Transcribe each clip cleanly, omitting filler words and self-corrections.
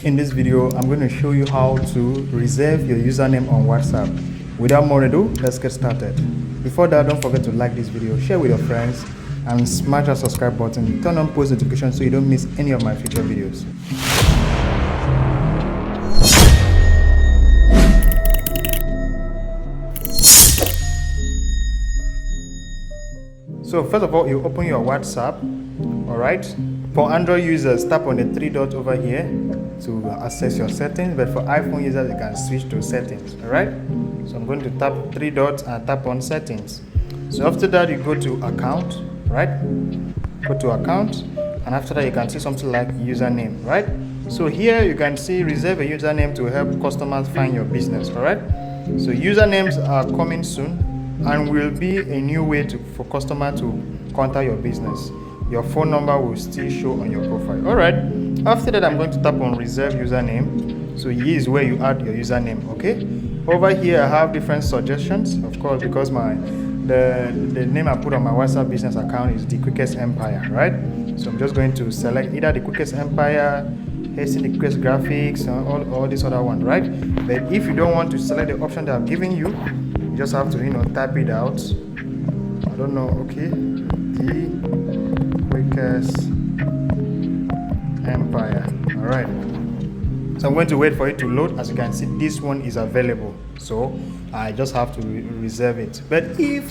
In this video, I'm going to show you how to reserve your username on WhatsApp. Without more ado, let's get started. Before that, don't forget to like this video, share with your friends, and smash that subscribe button. Turn on post notifications so you don't miss any of my future videos. So first of all, you open your WhatsApp. All right. For Android users, tap on the three dots over here to access your settings. But for iPhone users, you can switch to settings. All right. So I'm going to tap three dots and tap on settings. So after that, you go to account. Right. Go to account, and after that, you can see something like username. Right. So here you can see reserve a username to help customers find your business. All right. So usernames are coming soon, and will be a new way for customer to contact your business. Your phone number will still show on your profile. All right. After that, I'm going to tap on reserve username. So here is where you add your username. Okay. Over here, I have different suggestions, of course, because the name I put on my WhatsApp business account is the Quickest Empire, right? So I'm just going to select either the Quickest Empire, Hasten the Quickest Graphics, or all these other ones, right? But if you don't want to select the option that I've given you, you just have to, type it out. I don't know. Okay, the Quickest Empire. All right. So I'm going to wait for it to load. As you can see, this one is available. So I just have to reserve it. But if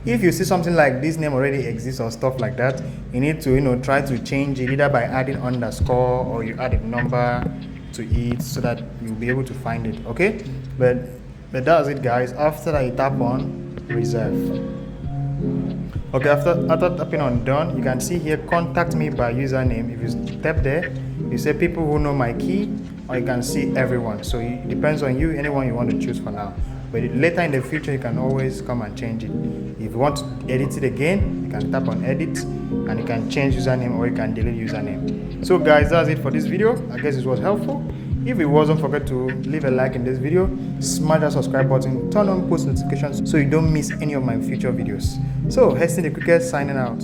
you see something like this name already exists or stuff like that, you need to try to change it either by adding underscore or you add a number to it so that you'll be able to find it. Okay, but that's it, guys. After that, you tap on reserve. Okay, after tapping on done, you can see here contact me by username. If you tap there, you say people who know my key, or you can see everyone. So it depends on you, anyone you want to choose for now. But later in the future, you can always come and change it. If you want to edit it again, you can tap on edit, and you can change username or you can delete username. So guys, that's it for this video. I guess it was helpful. If it was, don't forget to leave a like in this video, smash that subscribe button, turn on post notifications so you don't miss any of my future videos. So, Hasten the Quickest signing out.